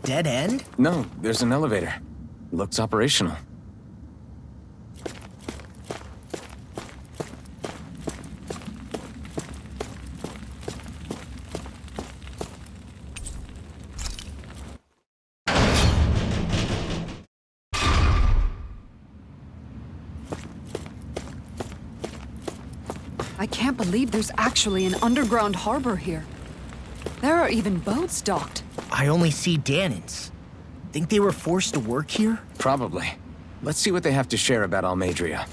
Dead end? No, there's an elevator. Looks operational. I can't believe there's actually an underground harbor here. There are even boats docked. I only see Danans. Think they were forced to work here? Probably. Let's see what they have to share about Almadria.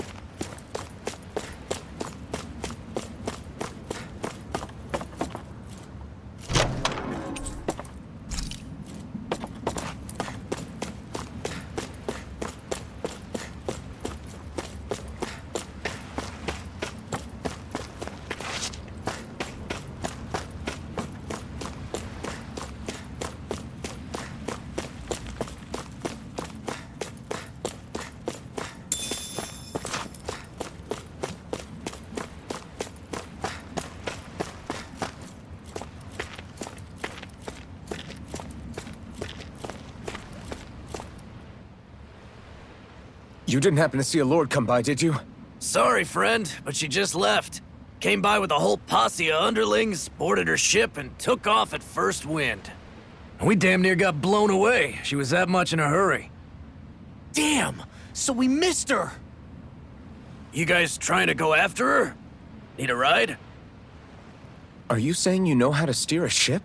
You didn't happen to see a lord come by, did you? Sorry, friend, but she just left. Came by with a whole posse of underlings, boarded her ship, and took off at first wind. We damn near got blown away. She was that much in a hurry. Damn! So we missed her! You guys trying to go after her? Need a ride? Are you saying you know how to steer a ship?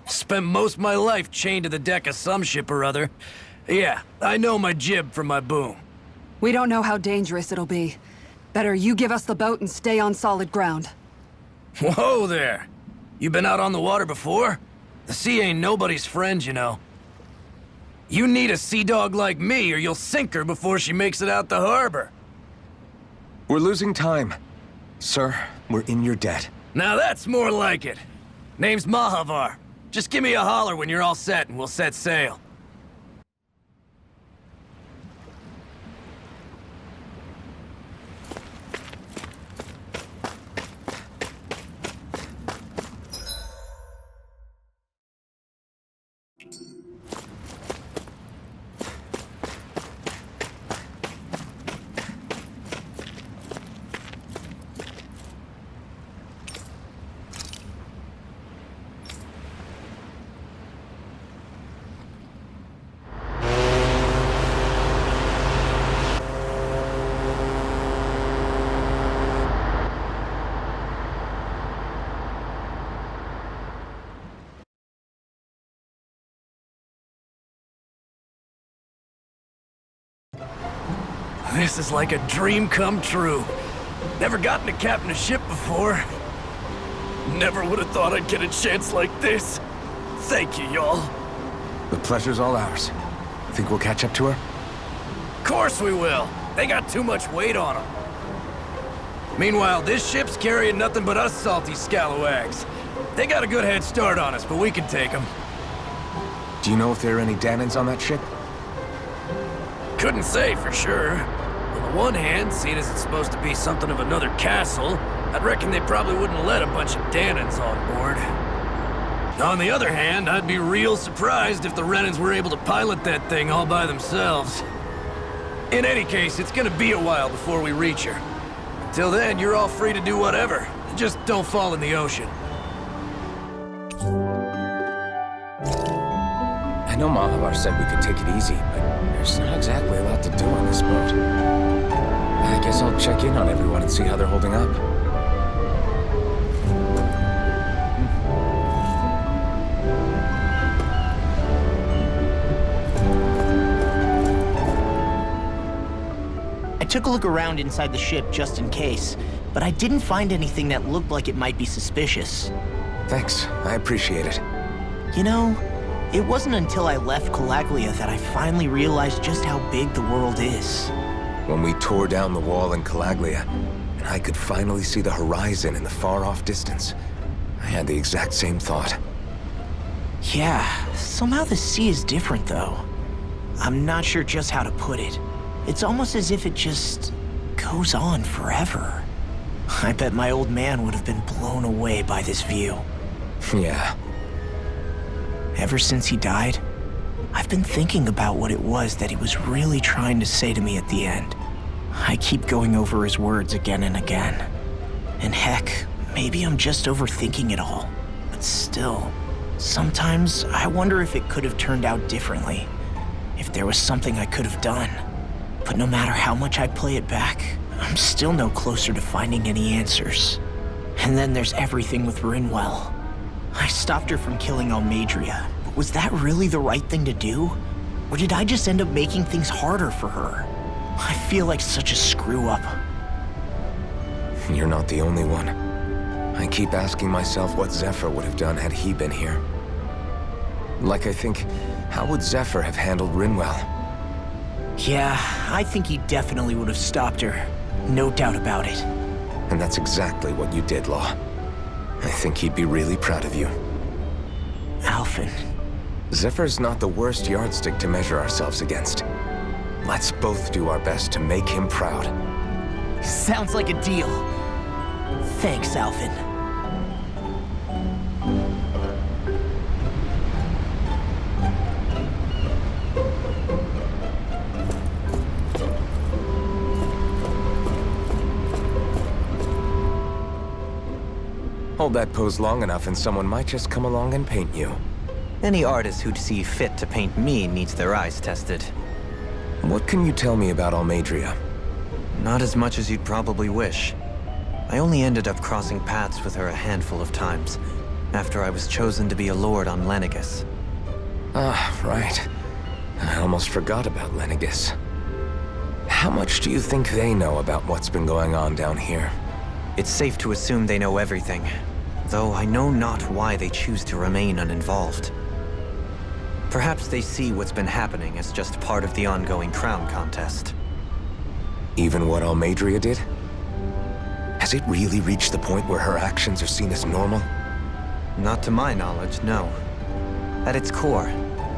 Spent most of my life chained to the deck of some ship or other. Yeah, I know my jib from my boom. We don't know how dangerous it'll be. Better you give us the boat and stay on solid ground. Whoa there! You been out on the water before? The sea ain't nobody's friend, you know. You need a sea dog like me or you'll sink her before she makes it out the harbor. We're losing time. Sir, we're in your debt. Now that's more like it. Name's Mahavar. Just give me a holler when you're all set and we'll set sail. This is like a dream come true. Never gotten to captain a ship before. Never would have thought I'd get a chance like this. Thank you, y'all. The pleasure's all ours. Think we'll catch up to her? Course we will. They got too much weight on them. Meanwhile, this ship's carrying nothing but us salty scalawags. They got a good head start on us, but we can take them. Do you know if there are any Danans on that ship? Couldn't say for sure. On the one hand, seeing as it's supposed to be something of another castle, I'd reckon they probably wouldn't let a bunch of Danans on board. On the other hand, I'd be real surprised if the Renans were able to pilot that thing all by themselves. In any case, it's gonna be a while before we reach her. Until then, you're all free to do whatever. Just don't fall in the ocean. I know Mahavar said we could take it easy, but there's not exactly a lot to do on this boat. I guess I'll check in on everyone and see how they're holding up. I took a look around inside the ship just in case, but I didn't find anything that looked like it might be suspicious. Thanks, I appreciate it. You know, it wasn't until I left Calaglia that I finally realized just how big the world is. When we tore down the wall in Calaglia, and I could finally see the horizon in the far-off distance, I had the exact same thought. Yeah, somehow the sea is different though. I'm not sure just how to put it. It's almost as if it just goes on forever. I bet my old man would have been blown away by this view. Yeah. Ever since he died, I've been thinking about what it was that he was really trying to say to me at the end. I keep going over his words again and again. And heck, maybe I'm just overthinking it all. But still, sometimes I wonder if it could have turned out differently. If there was something I could have done. But no matter how much I play it back, I'm still no closer to finding any answers. And then there's everything with Rinwell. I stopped her from killing Almadria, but was that really the right thing to do? Or did I just end up making things harder for her? I feel like such a screw-up. You're not the only one. I keep asking myself what Zephyr would have done had he been here. Like, I think, how would Zephyr have handled Rinwell? Yeah, I think he definitely would have stopped her. No doubt about it. And that's exactly what you did, Law. I think he'd be really proud of you. Alphen. Zephyr's not the worst yardstick to measure ourselves against. Let's both do our best to make him proud. Sounds like a deal. Thanks, Alphen. Hold that pose long enough and someone might just come along and paint you. Any artist who'd see fit to paint me needs their eyes tested. What can you tell me about Almadria? Not as much as you'd probably wish. I only ended up crossing paths with her a handful of times, after I was chosen to be a lord on Lenegis. Ah, right. I almost forgot about Lenegis. How much do you think they know about what's been going on down here? It's safe to assume they know everything, though I know not why they choose to remain uninvolved. Perhaps they see what's been happening as just part of the ongoing crown contest. Even what Almadria did? Has it really reached the point where her actions are seen as normal? Not to my knowledge, no. At its core,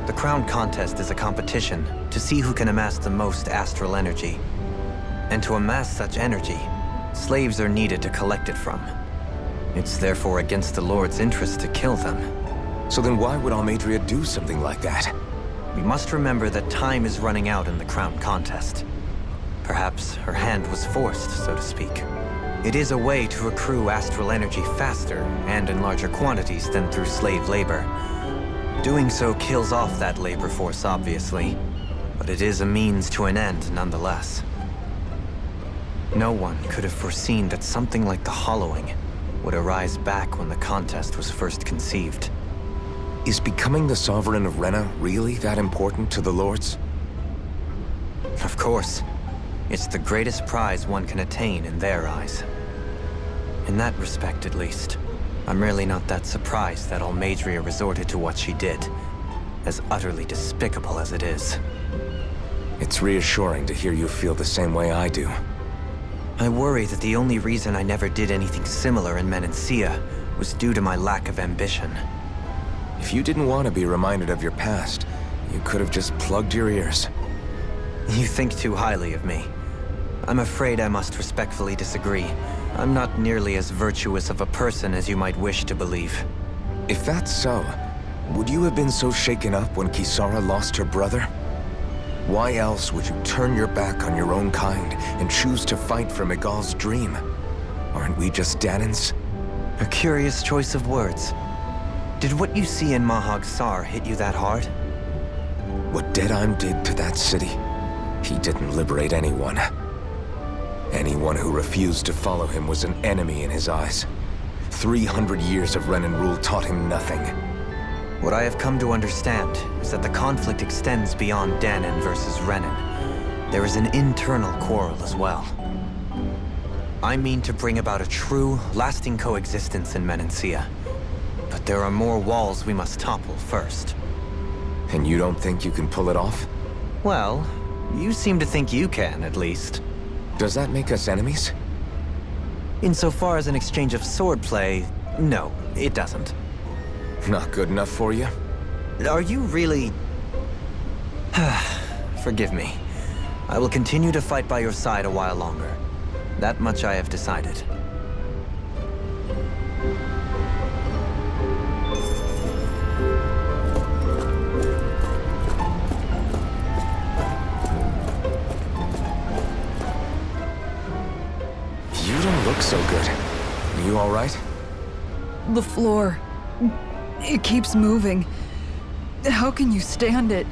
the crown contest is a competition to see who can amass the most astral energy. And to amass such energy, slaves are needed to collect it from. It's therefore against the Lord's interest to kill them. So then why would Almadria do something like that? We must remember that time is running out in the crown contest. Perhaps her hand was forced, so to speak. It is a way to accrue astral energy faster and in larger quantities than through slave labor. Doing so kills off that labor force, obviously, but it is a means to an end nonetheless. No one could have foreseen that something like the Hollowing would arise back when the contest was first conceived. Is becoming the Sovereign of Renna really that important to the Lords? Of course. It's the greatest prize one can attain in their eyes. In that respect, at least, I'm really not that surprised that Almadria resorted to what she did, as utterly despicable as it is. It's reassuring to hear you feel the same way I do. I worry that the only reason I never did anything similar in Menancia was due to my lack of ambition. If you didn't want to be reminded of your past, you could have just plugged your ears. You think too highly of me. I'm afraid I must respectfully disagree. I'm not nearly as virtuous of a person as you might wish to believe. If that's so, would you have been so shaken up when Kisara lost her brother? Why else would you turn your back on your own kind and choose to fight for Miguel's dream? Aren't we just Danans? A curious choice of words. Did what you see in Mahag Sar hit you that hard? What Deadheim did to that city, he didn't liberate anyone. Anyone who refused to follow him was an enemy in his eyes. 300 years of Renan rule taught him nothing. What I have come to understand is that the conflict extends beyond Danan versus Renan. There is an internal quarrel as well. I mean to bring about a true, lasting coexistence in Menancia. But there are more walls we must topple first. And you don't think you can pull it off? Well, you seem to think you can, at least. Does that make us enemies? Insofar as an exchange of swordplay, no, it doesn't. Not good enough for you? Are you really... Forgive me. I will continue to fight by your side a while longer. That much I have decided. The floor. It keeps moving. How can you stand it?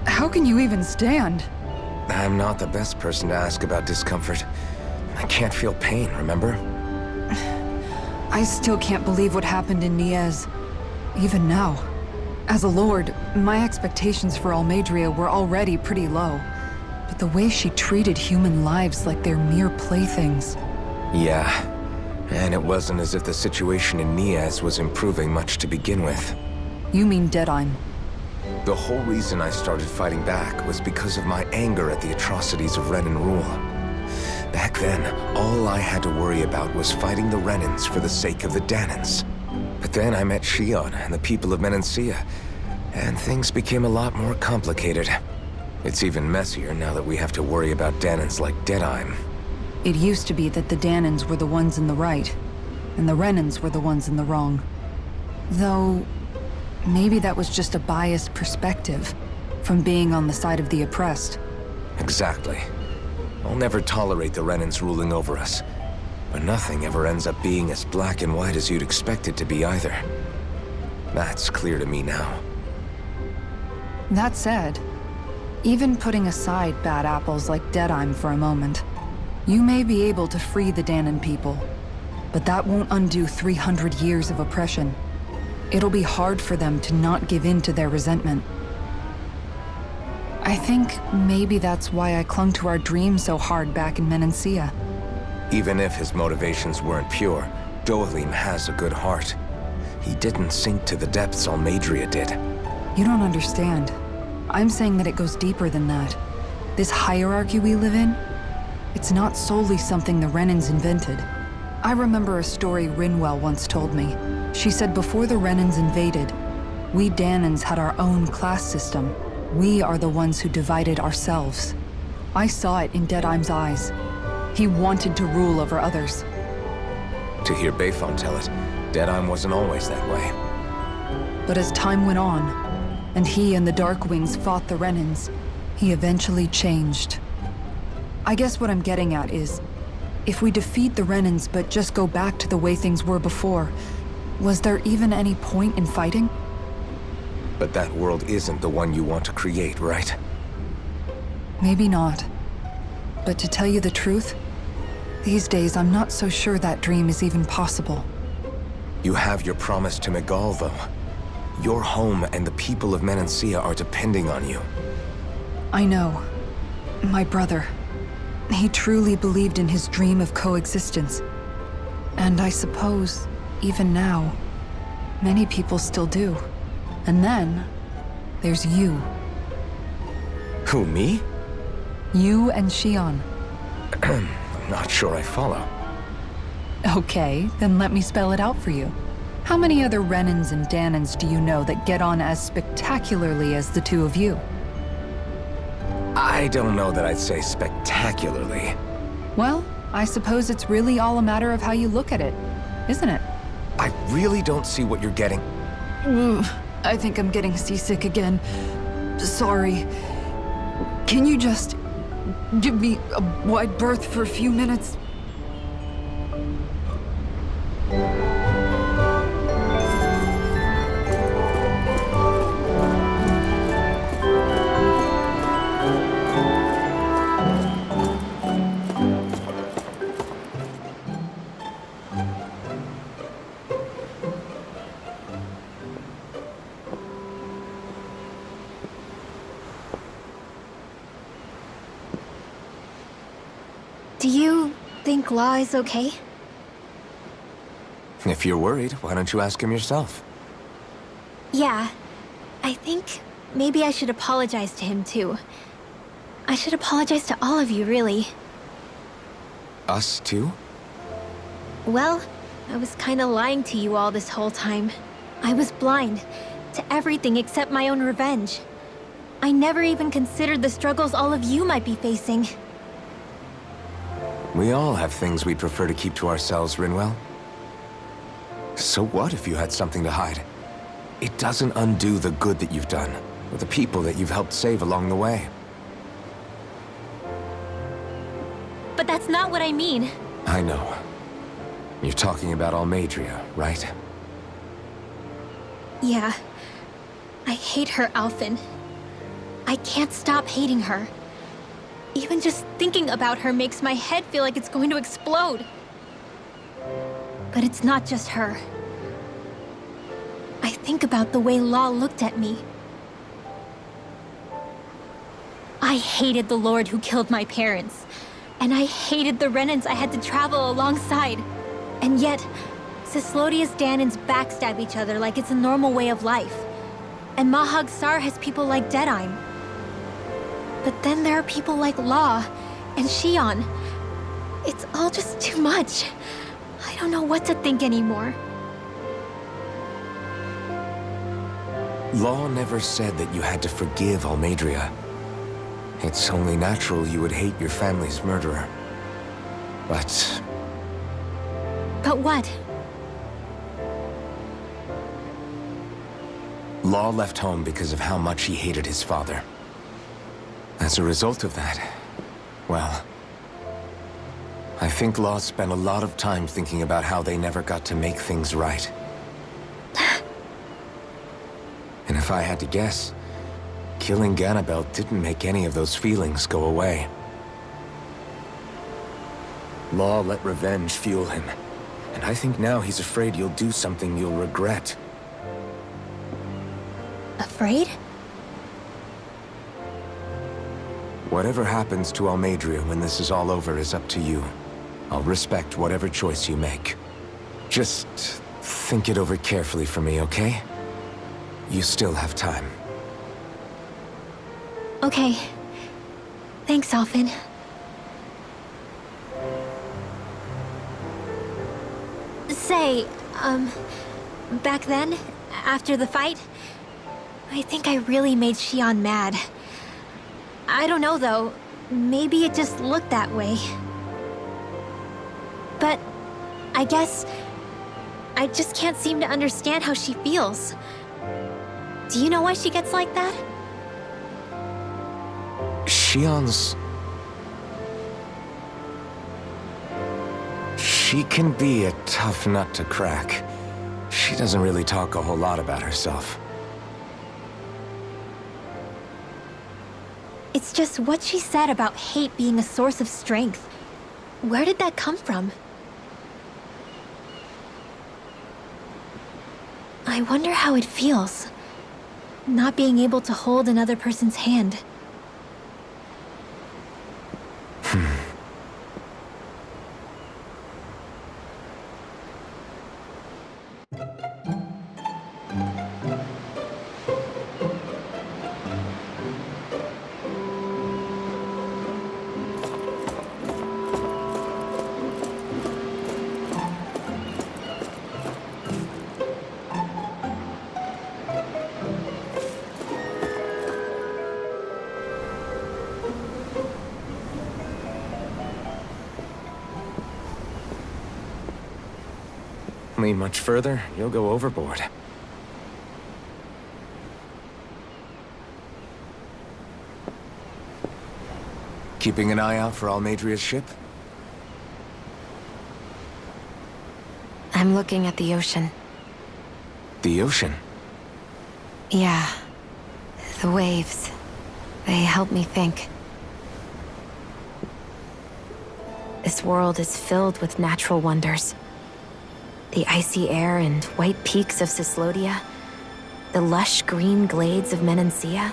How can you even stand? I'm not the best person to ask about discomfort. I can't feel pain, remember? I still can't believe what happened in Niez. Even now. As a lord, my expectations for Almadria were already pretty low. But the way she treated human lives like they're mere playthings. Yeah. And it wasn't as if the situation in Niez was improving much to begin with. You mean Deadheim? The whole reason I started fighting back was because of my anger at the atrocities of Renan rule. Back then, all I had to worry about was fighting the Renans for the sake of the Danans. But then I met Shion and the people of Menancia, and things became a lot more complicated. It's even messier now that we have to worry about Danans like Deadheim. It used to be that the Danans were the ones in the right, and the Renans were the ones in the wrong. Though, maybe that was just a biased perspective from being on the side of the oppressed. Exactly. I'll never tolerate the Renans ruling over us. But nothing ever ends up being as black and white as you'd expect it to be either. That's clear to me now. That said, even putting aside bad apples like Deadheim for a moment, you may be able to free the Danan people, but that won't undo 300 years of oppression. It'll be hard for them to not give in to their resentment. I think maybe that's why I clung to our dream so hard back in Menancia. Even if his motivations weren't pure, Dohalim has a good heart. He didn't sink to the depths Almadria did. You don't understand. I'm saying that it goes deeper than that. This hierarchy we live in, it's not solely something the Renans invented. I remember a story Rinwell once told me. She said before the Renans invaded, we Danans had our own class system. We are the ones who divided ourselves. I saw it in Deadheim's eyes. He wanted to rule over others. To hear Bayfon tell it, Deadheim wasn't always that way. But as time went on, and he and the Darkwings fought the Renans, he eventually changed. I guess what I'm getting at is, if we defeat the Renans but just go back to the way things were before, was there even any point in fighting? But that world isn't the one you want to create, right? Maybe not. But to tell you the truth, these days I'm not so sure that dream is even possible. You have your promise to Megal, though. Your home and the people of Menancia are depending on you. I know. My brother. He truly believed in his dream of coexistence. And I suppose, even now, many people still do. And then, there's you. Who, me? You and Shion. I'm not sure I follow. Okay, then let me spell it out for you. How many other Renans and Danans do you know that get on as spectacularly as the two of you? I don't know that I'd say spectacularly. Well, I suppose it's really all a matter of how you look at it, isn't it? I really don't see what you're getting. I think I'm getting seasick again. Sorry. Can you just give me a wide berth for a few minutes? Do you think Law is okay? If you're worried, why don't you ask him yourself? Yeah. I think maybe I should apologize to him too. I should apologize to all of you, really. Us too? Well, I was kinda lying to you all this whole time. I was blind to everything except my own revenge. I never even considered the struggles all of you might be facing. We all have things we'd prefer to keep to ourselves, Rinwell. So what if you had something to hide? It doesn't undo the good that you've done, or the people that you've helped save along the way. But that's not what I mean. I know. You're talking about Almadria, right? Yeah. I hate her, Alphen. I can't stop hating her. Even just thinking about her makes my head feel like it's going to explode. But it's not just her. I think about the way Law looked at me. I hated the Lord who killed my parents. And I hated the Renans I had to travel alongside. And yet, Cyslodia's Danans backstab each other like it's a normal way of life. And Mahag Sar has people like Deadime. But then there are people like Law and Shion. It's all just too much. I don't know what to think anymore. Law never said that you had to forgive Almeidrea. It's only natural you would hate your family's murderer. But But what? Law left home because of how much he hated his father. As a result of that, well, I think Law spent a lot of time thinking about how they never got to make things right. And if I had to guess, killing Ganabel didn't make any of those feelings go away. Law let revenge fuel him, and I think now he's afraid you'll do something you'll regret. Afraid? Whatever happens to Almeidrea when this is all over is up to you. I'll respect whatever choice you make. Just think it over carefully for me, okay? You still have time. Okay. Thanks, Alphen. Say, back then, after the fight, I think I really made Shion mad. I don't know, though. Maybe it just looked that way. But I guess I just can't seem to understand how she feels. Do you know why she gets like that? Shion's... She can be a tough nut to crack. She doesn't really talk a whole lot about herself. It's just what she said about hate being a source of strength. Where did that come from? I wonder how it feels, not being able to hold another person's hand. Lean much further, you'll go overboard. Keeping an eye out for Almeidrea's ship? I'm looking at the ocean. The ocean? Yeah. The waves. They help me think. This world is filled with natural wonders. The icy air and white peaks of Cyslodia, the lush green glades of Menancia,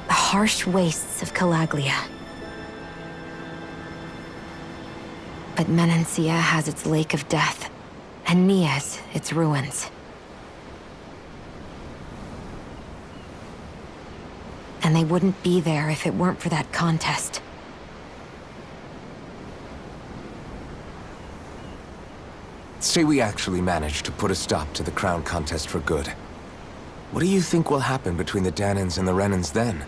the harsh wastes of Calaglia. But Menancia has its Lake of Death, and Nias its ruins. And they wouldn't be there if it weren't for that contest. Say we actually manage to put a stop to the crown contest for good. What do you think will happen between the Danans and the Renans then?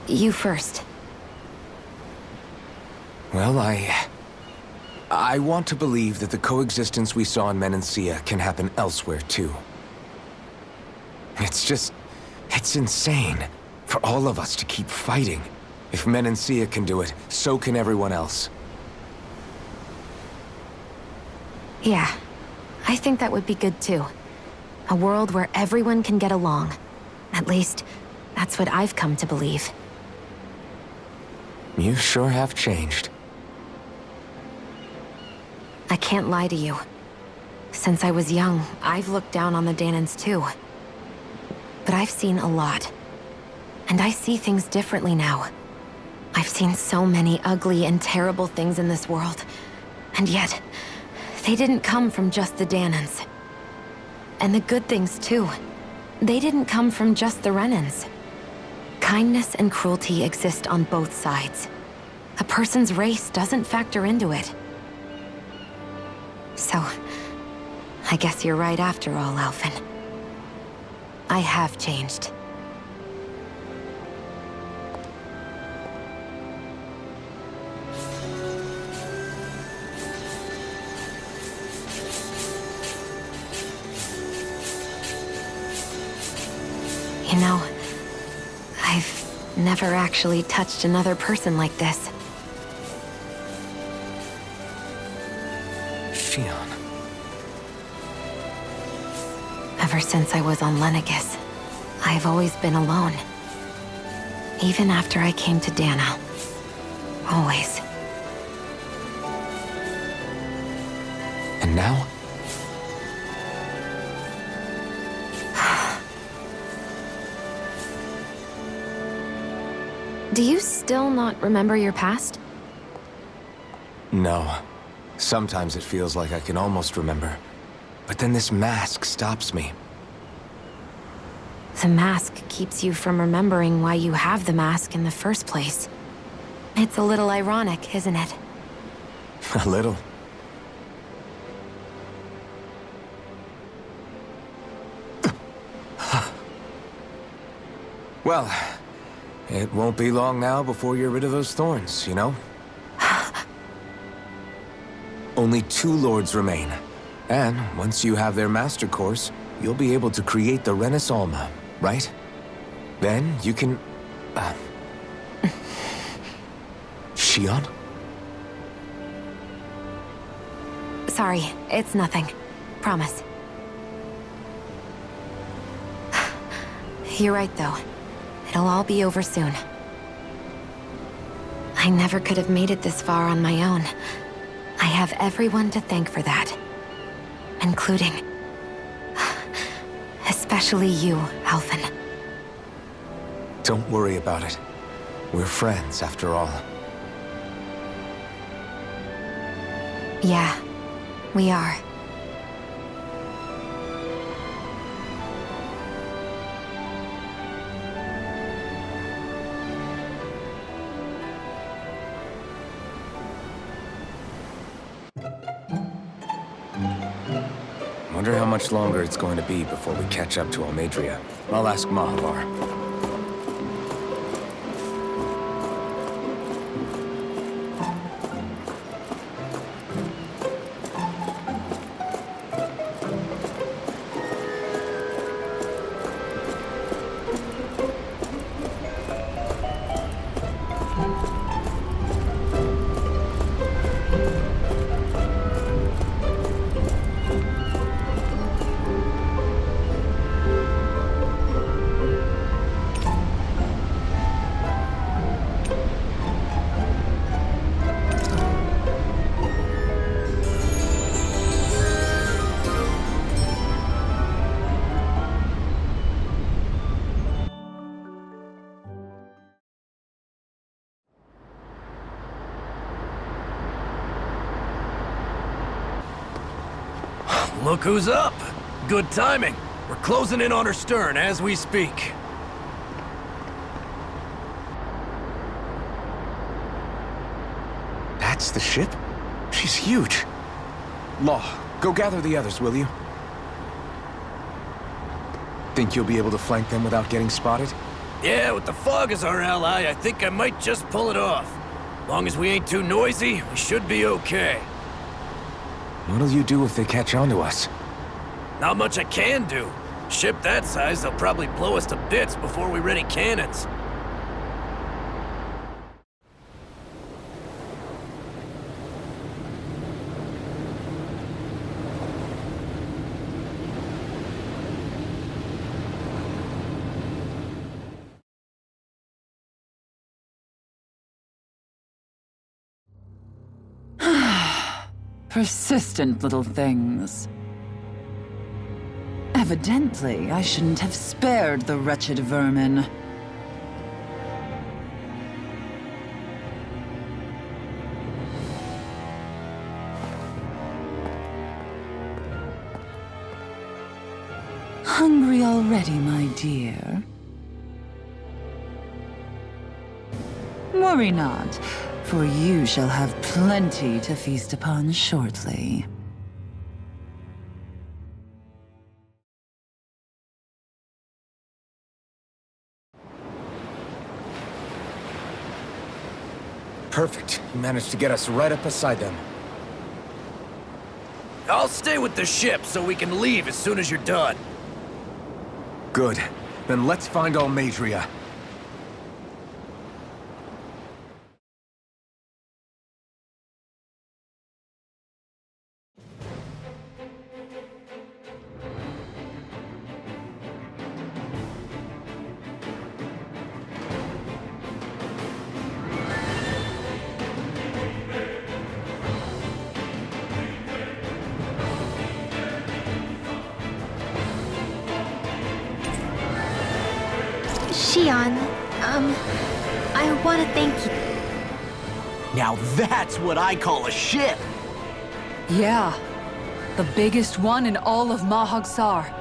You first. Well, I want to believe that the coexistence we saw in Menancia can happen elsewhere, too. It's insane for all of us to keep fighting. If Menancia can do it, so can everyone else. Yeah, I think that would be good too. A world where everyone can get along. At least, that's what I've come to believe. You sure have changed. I can't lie to you. Since I was young, I've looked down on the Danans too. But I've seen a lot. And I see things differently now. I've seen so many ugly and terrible things in this world. And yet, they didn't come from just the Danans. And the good things too. They didn't come from just the Renans. Kindness and cruelty exist on both sides. A person's race doesn't factor into it. So, I guess you're right after all, Alphen. I have changed. You know, I've never actually touched another person like this. Shion. Ever since I was on Lenegis, I've always been alone. Even after I came to Dana. Always. And now? Do you still not remember your past? No. Sometimes it feels like I can almost remember. But then this mask stops me. The mask keeps you from remembering why you have the mask in the first place. It's a little ironic, isn't it? A little. Well, it won't be long now before you're rid of those thorns, you know? Only 2 lords remain. And once you have their master course, you'll be able to create the Renis Alma, right? Then you can... Shion? Sorry, it's nothing. Promise. You're right, though. It'll all be over soon. I never could have made it this far on my own. I have everyone to thank for that. Including... especially you, Alphen. Don't worry about it. We're friends, after all. Yeah, we are. Wonder how much longer it's going to be before we catch up to Almadria. I'll ask Mahavar. Look who's up! Good timing. We're closing in on her stern as we speak. That's the ship? She's huge. Law, go gather the others, will you? Think you'll be able to flank them without getting spotted? Yeah, with the fog as our ally, I think I might just pull it off. Long as we ain't too noisy, we should be okay. What'll you do if they catch on to us? Not much I can do. Ship that size, they'll probably blow us to bits before we ready cannons. Persistent little things. Evidently, I shouldn't have spared the wretched vermin. Hungry already, my dear? Worry not, for you shall have plenty to feast upon shortly. Perfect. You managed to get us right up beside them. I'll stay with the ship so we can leave as soon as you're done. Good. Then let's find Almadria. Xion, I want to thank you. Now that's what I call a ship! Yeah. The biggest one in all of Mahag-Sar.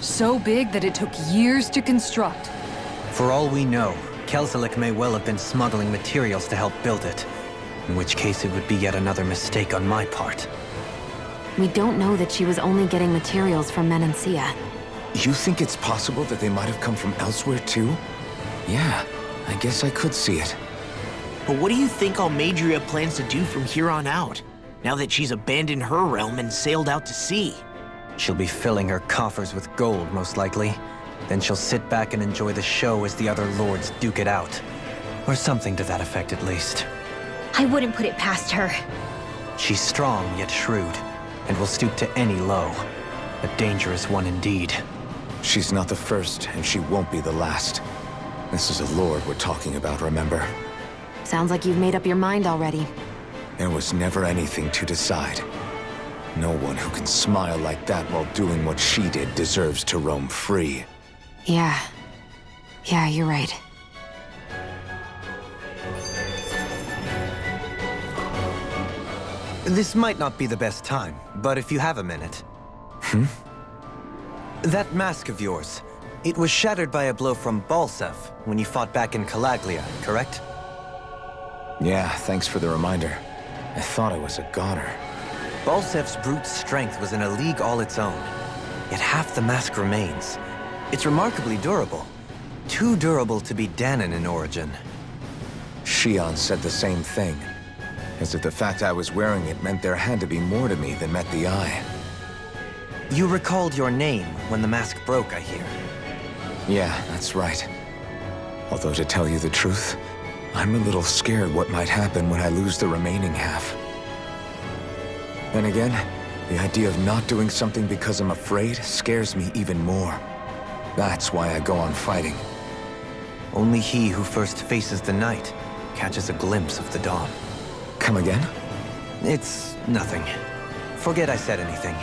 So big that it took years to construct. For all we know, Kelzelik may well have been smuggling materials to help build it. In which case it would be yet another mistake on my part. We don't know that she was only getting materials from Menancia. You think it's possible that they might have come from elsewhere too? Yeah, I guess I could see it. But what do you think Almadria plans to do from here on out, now that she's abandoned her realm and sailed out to sea? She'll be filling her coffers with gold, most likely. Then she'll sit back and enjoy the show as the other lords duke it out. Or something to that effect, at least. I wouldn't put it past her. She's strong, yet shrewd, and will stoop to any low. A dangerous one indeed. She's not the first, and she won't be the last. This is a lord we're talking about, remember? Sounds like you've made up your mind already. There was never anything to decide. No one who can smile like that while doing what she did deserves to roam free. Yeah. Yeah, you're right. This might not be the best time, but if you have a minute. That mask of yours, it was shattered by a blow from Balsev when you fought back in Calaglia, correct? Yeah, thanks for the reminder. I thought I was a goner. Balsev's brute strength was in a league all its own, yet half the mask remains. It's remarkably durable. Too durable to be Danon in origin. Xion said the same thing. As if the fact I was wearing it meant there had to be more to me than met the eye. You recalled your name when the mask broke, I hear. Yeah, that's right. Although to tell you the truth, I'm a little scared what might happen when I lose the remaining half. Then again, the idea of not doing something because I'm afraid scares me even more. That's why I go on fighting. Only he who first faces the night catches a glimpse of the dawn. Come again? It's nothing. Forget I said anything.